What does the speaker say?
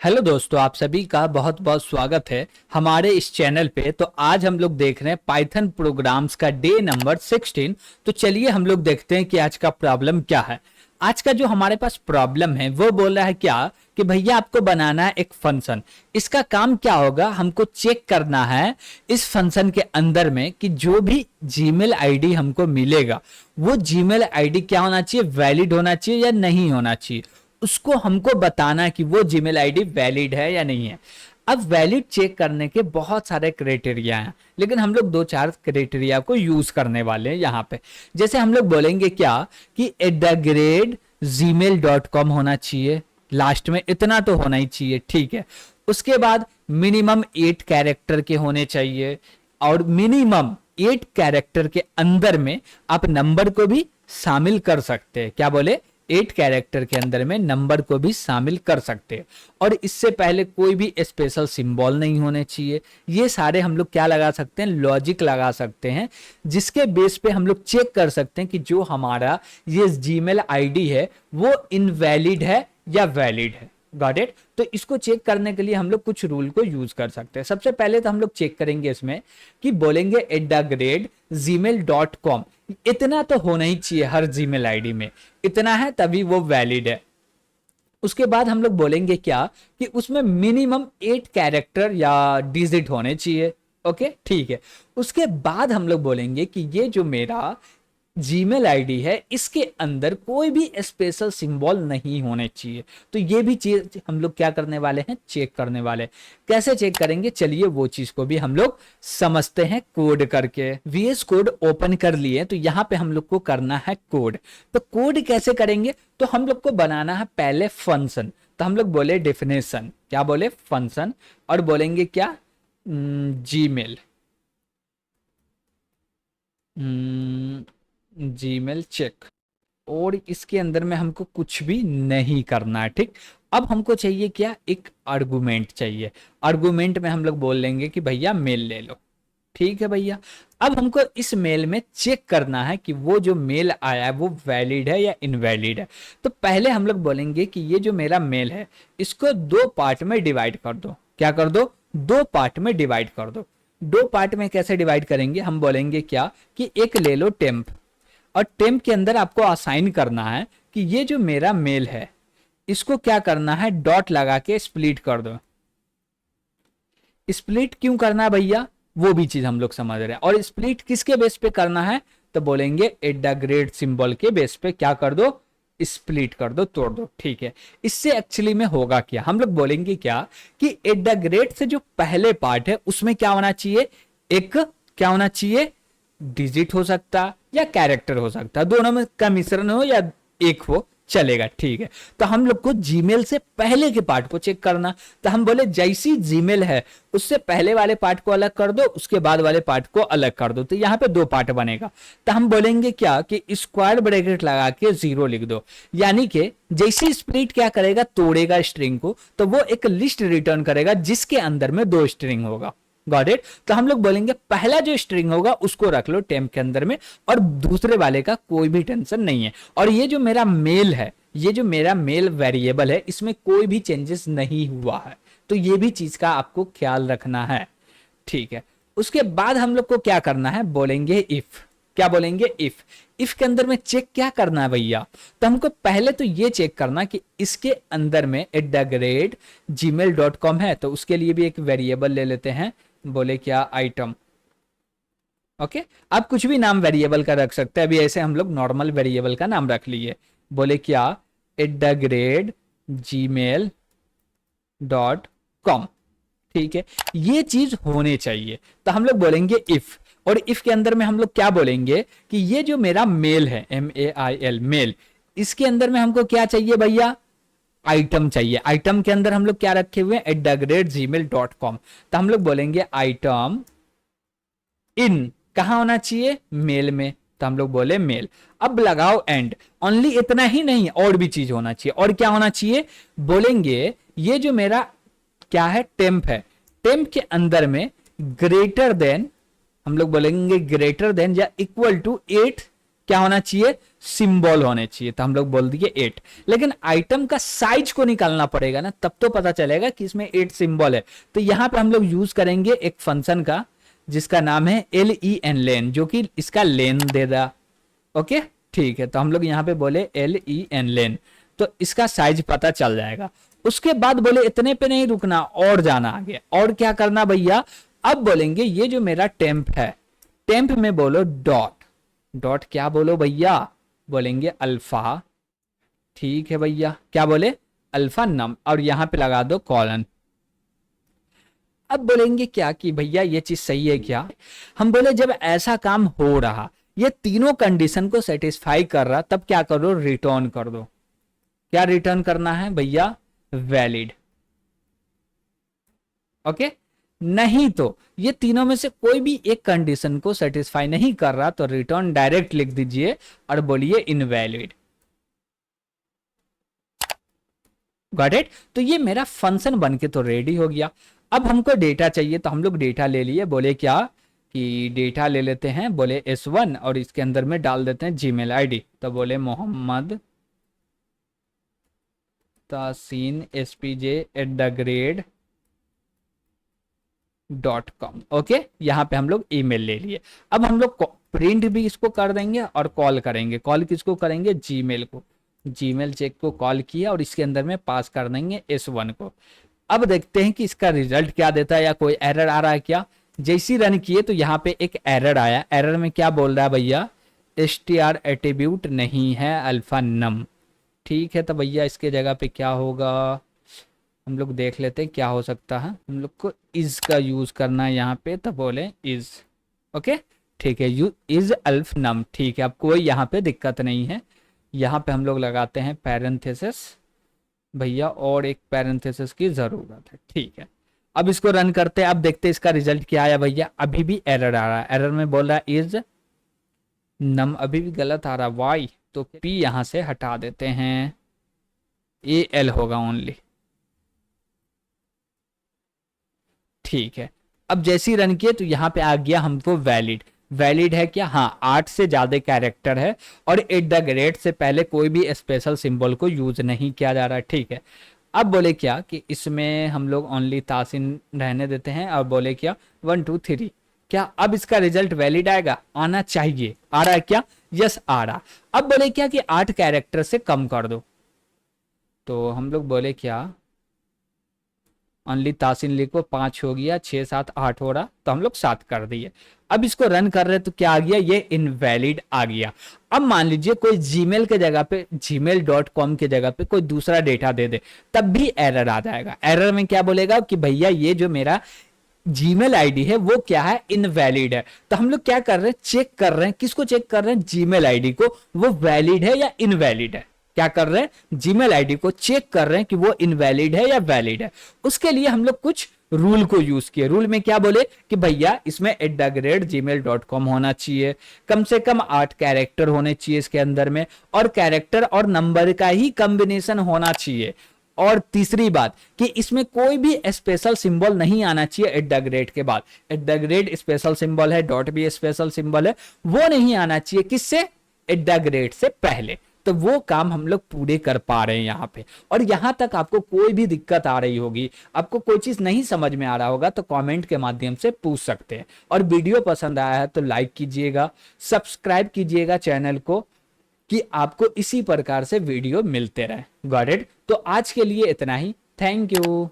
Hello दोस्तों, आप सभी का बहुत बहुत स्वागत है हमारे इस चैनल पे। तो आज हम लोग देख रहे हैं पाइथन प्रोग्राम्स का डे नंबर 16। तो चलिए हम लोग देखते हैं कि आज का प्रॉब्लम क्या है। आज का जो हमारे पास प्रॉब्लम है वो बोल रहा है क्या कि भैया आपको बनाना है एक फंक्शन। इसका काम क्या होगा, हमको चेक करना है इस फंक्शन के अंदर में कि जो भी जीमेल आईडी हमको मिलेगा वो जीमेल आईडी क्या होना चाहिए, वैलिड होना चाहिए या नहीं होना चाहिए। उसको हमको बताना है कि वो जीमेल आईडी वैलिड है या नहीं है। अब वैलिड चेक करने के बहुत सारे क्राइटेरिया हैं, लेकिन हम लोग दो चार क्राइटेरिया को यूज करने वाले हैं यहाँ पे। जैसे हम लोग बोलेंगे क्या कि @gmail.com होना चाहिए, लास्ट में इतना तो होना ही चाहिए, ठीक है। उसके बाद मिनिमम 8 कैरेक्टर के होने चाहिए, और मिनिमम 8 कैरेक्टर के अंदर में आप नंबर को भी शामिल कर सकते हैं। क्या बोले, 8 कैरेक्टर के अंदर में नंबर को भी शामिल कर सकते हैं। और इससे पहले कोई भी स्पेशल सिंबल नहीं होने चाहिए। ये सारे हम लोग क्या लगा सकते हैं, लॉजिक लगा सकते हैं, जिसके बेस पे हम लोग चेक कर सकते हैं कि जो हमारा ये जीमेल आईडी है वो इनवैलिड है या वैलिड है। Got it. तो इसको चेक करने के लिए हम लोग कुछ रूल को यूज कर सकते हैं। सबसे पहले तो हम लोग चेक करेंगे इसमें कि बोलेंगे @gmail.com, इतना तो होना ही चाहिए हर जीमेल आईडी में, इतना है तभी वो वैलिड है। उसके बाद हम लोग बोलेंगे क्या कि उसमें मिनिमम 8 कैरेक्टर या डिजिट होने चाहिए। ओके, ठीक है। उसके बाद हम लोग बोलेंगे कि ये जो मेरा जीमेल आईडी है इसके अंदर कोई भी स्पेशल सिंबल नहीं होने चाहिए। तो ये भी चीज हम लोग क्या करने वाले हैं, चेक करने वाले। कैसे चेक करेंगे, चलिए वो चीज को भी हम लोग समझते हैं कोड करके। VS कोड ओपन कर लिए, तो यहाँ पे हम लोग को करना है कोड। तो कोड कैसे करेंगे, तो हम लोग को बनाना है पहले फंक्शन। तो हम लोग बोले डेफिनेशन, क्या बोले, फंक्शन, और बोलेंगे क्या, जीमेल, जीमेल चेक। और इसके अंदर में हमको कुछ भी नहीं करना है, ठीक। अब हमको चाहिए क्या, एक आर्गुमेंट चाहिए। आर्गुमेंट में हम लोग बोल लेंगे कि भैया मेल ले लो, ठीक है भैया। अब हमको इस मेल में चेक करना है कि वो जो मेल आया है वो वैलिड है या इनवैलिड है। तो पहले हम लोग बोलेंगे कि ये जो मेरा मेल है इसको 2 पार्ट में डिवाइड कर दो। क्या कर दो, 2 पार्ट में डिवाइड कर दो। 2 पार्ट में कैसे डिवाइड करेंगे, हम बोलेंगे क्या कि एक ले लो टेम्प, और टेम्प के अंदर आपको असाइन करना है कि ये जो मेरा मेल है इसको क्या करना है, डॉट लगा के स्प्लिट कर दो। स्प्लिट क्यों करना है भैया, वो भी चीज हम लोग समझ रहे हैं। और स्प्लिट किसके बेस पे करना है, तो बोलेंगे @ सिंबल के बेस पे क्या कर दो, स्प्लिट कर दो, तोड़ दो, ठीक है। इससे एक्चुअली में होगा क्या, हम लोग बोलेंगे क्या कि @ से जो पहले पार्ट है उसमें क्या होना चाहिए, एक क्या होना चाहिए, डिजिट हो सकता या कैरेक्टर हो सकता, दोनों में का मिश्रण हो या एक हो, चलेगा, ठीक है। तो हम लोग को जीमेल से पहले के पार्ट को चेक करना। तो हम बोले जैसी जीमेल है उससे पहले वाले पार्ट को अलग कर दो, उसके बाद वाले पार्ट को अलग कर दो। तो यहाँ पे 2 पार्ट बनेगा। तो हम बोलेंगे क्या कि स्क्वायर ब्रैकेट लगा के 0 लिख दो। यानी कि जैसी स्प्लिट क्या करेगा, तोड़ेगा स्ट्रिंग को, तो वो एक लिस्ट रिटर्न करेगा जिसके अंदर में 2 स्ट्रिंग होगा। Got it. तो हम लोग बोलेंगे पहला जो स्ट्रिंग होगा उसको रख लो टेम्प के अंदर में, और दूसरे वाले का कोई भी टेंशन नहीं है। और ये जो मेरा मेल है, ये जो मेरा मेल वेरिएबल है, इसमें कोई भी चेंजेस नहीं हुआ है। तो ये भी चीज का आपको ख्याल रखना है, ठीक है। उसके बाद हम लोग को क्या करना है, बोलेंगे इफ। क्या बोलेंगे, इफ। इफ के अंदर में चेक क्या करना है भैया, तो हमको पहले तो ये चेक करना कि इसके अंदर में @gmail.com है, तो उसके लिए भी एक वेरिएबल ले लेते हैं, बोले क्या, आइटम। ओके, आप कुछ भी नाम वेरिएबल का रख सकते हैं। अभी ऐसे हम लोग नॉर्मल वेरिएबल का नाम रख लिए, बोले क्या, @gmail.com, ठीक है। ये चीज होने चाहिए। तो हम लोग बोलेंगे इफ, और इफ के अंदर में हम लोग क्या बोलेंगे कि ये जो मेरा मेल है, MAIL, मेल, इसके अंदर में हमको क्या चाहिए भैया, आइटम चाहिए। आइटम के अंदर हम लोग क्या रखे हुए हैं, @gmail.com। तो हम लोग बोलेंगे आइटम इन कहां होना चाहिए, मेल में। तो हम लोग बोले मेल। अब लगाओ एंड। ओनली इतना ही नहीं, और भी चीज होना चाहिए। और क्या होना चाहिए, बोलेंगे ये जो मेरा क्या है, टेम्प है, टेम्प के अंदर में ग्रेटर देन, हम लोग बोलेंगे ग्रेटर देन या इक्वल टू 8 क्या होना चाहिए, सिंबल होने चाहिए। तो हम लोग बोल दिए 8, लेकिन आइटम का साइज को निकालना पड़ेगा ना, तब तो पता चलेगा कि इसमें 8 सिंबल है। तो यहां पे हम लोग यूज करेंगे एक फंक्शन का जिसका नाम है len लेन, जो कि इसका लेन दे रहा। ओके ठीक है, तो हम लोग यहाँ पे बोले len लेन, तो इसका साइज पता चल जाएगा। उसके बाद बोले इतने पे नहीं रुकना, और जाना आगे। और क्या करना भैया, अब बोलेंगे ये जो मेरा टेम्प है, टेम्प में बोलो डॉट, डॉट क्या बोलो भैया, बोलेंगे अल्फा। ठीक है भैया, क्या बोले, अल्फा नम, और यहां पे लगा दो कॉलन। अब बोलेंगे क्या कि भैया ये चीज सही है क्या, हम बोले जब ऐसा काम हो रहा, ये तीनों कंडीशन को सेटिस्फाई कर रहा, तब क्या करो, रिटर्न कर दो। क्या रिटर्न करना है भैया, वैलिड। ओके, नहीं तो ये तीनों में से कोई भी एक कंडीशन को सेटिस्फाई नहीं कर रहा, तो रिटर्न डायरेक्ट लिख दीजिए और बोलिए इनवैलिड। Got it. तो ये मेरा फंक्शन बन के तो रेडी हो गया। अब हमको डेटा चाहिए, तो हम लोग डेटा ले लिए, बोले क्या कि डेटा ले लेते हैं, बोले S1 और इसके अंदर में डाल देते हैं जीमेल आईडी। तो बोले मोहम्मद तासीन spj@the.com। ओके, यहाँ पे हम लोग ईमेल ले लिए। अब हम लोग प्रिंट भी इसको कर देंगे और कॉल करेंगे। कॉल किसको करेंगे, जीमेल को। जीमेल चेक को कॉल किया और इसके अंदर में पास कर देंगे S1 को। अब देखते हैं कि इसका रिजल्ट क्या देता है, या कोई एरर आ रहा है क्या। जैसी रन किए तो यहाँ पे एक एरर आया। एरर में क्या बोल रहा है भैया, str एट्रीब्यूट नहीं है अल्फा नम। ठीक है, तो भैया इसके जगह पे क्या होगा, हम लोग देख लेते हैं क्या हो सकता है। हम लोग को इज का यूज करना है यहाँ पे, तो बोले इज। ओके ठीक है, यू इज अल्फ नम। ठीक है, अब कोई यहाँ पे दिक्कत नहीं है। यहाँ पे हम लोग लगाते हैं पैरेंथेसिस भैया, और एक पैरेंथेसिस की जरूरत है। ठीक है, अब इसको रन करते हैं। अब देखते हैं इसका रिजल्ट क्या आया भैया। अभी भी एरर आ रहा है, एरर में बोल रहा है इज नम, अभी भी गलत आ रहा है। वाई, तो पी यहां से हटा देते हैं, AL होगा ओनली। ठीक है, अब जैसे ही रन किए तो यहाँ पे आ गया हमको वैलिड। वैलिड है क्या, हाँ 8 से ज्यादा कैरेक्टर है और एट द ग्रेड से पहले कोई भी स्पेशल सिंबल को यूज नहीं किया जा रहा है। ठीक है, अब बोले क्या कि इसमें हम लोग ओनली तासिन रहने देते हैं और बोले क्या 1 2 3। क्या अब इसका रिजल्ट वैलिड आएगा, आना चाहिए। आ रहा है क्या, यस आ रहा। अब बोले क्या कि 8 कैरेक्टर से कम कर दो, तो हम लोग बोले क्या ओनली तासिन लिखो, 5 हो गया, 6 7 8 हो रहा, तो हम लोग 7 कर दिए। अब इसको रन कर रहे तो क्या आ गया, ये इनवैलिड आ गया। अब मान लीजिए कोई जीमेल के जगह पे, gmail.com के जगह पे कोई दूसरा डेटा दे दे, तब भी एरर आ जाएगा। एरर में क्या बोलेगा कि भैया ये जो मेरा जीमेल आईडी है वो क्या है, इनवैलिड है। तो हम लोग क्या कर रहे हैं, चेक कर रहे हैं, किसको चेक कर रहे हैं, जीमेल आईडी को, वो वैलिड है या इनवैलिड है। क्या कर रहे हैं, जीमेल आईडी को चेक कर रहे हैं कि वो इनवैलिड है या वैलिड है। उसके लिए हम लोग कुछ रूल को यूज किए। रूल में क्या बोले कि भैया इसमें @gmail.com होना चाहिए, कम से कम 8 कैरेक्टर होने चाहिए इसके अंदर में, और कैरेक्टर और नंबर का ही कॉम्बिनेशन होना चाहिए। और तीसरी बात कि इसमें कोई भी स्पेशल सिंबल नहीं आना चाहिए @ के बाद। @ स्पेशल सिंबल है, डॉट भी स्पेशल सिंबल है, वो नहीं आना चाहिए किससे, @ से पहले। तो वो काम हम लोग पूरे कर पा रहे हैं यहाँ पे। और यहाँ तक आपको कोई भी दिक्कत आ रही होगी, आपको कोई चीज नहीं समझ में आ रहा होगा, तो कमेंट के माध्यम से पूछ सकते हैं। और वीडियो पसंद आया है तो लाइक कीजिएगा, सब्सक्राइब कीजिएगा चैनल को, कि आपको इसी प्रकार से वीडियो मिलते रहे। Got it. तो आज के लिए इतना ही, थैंक यू।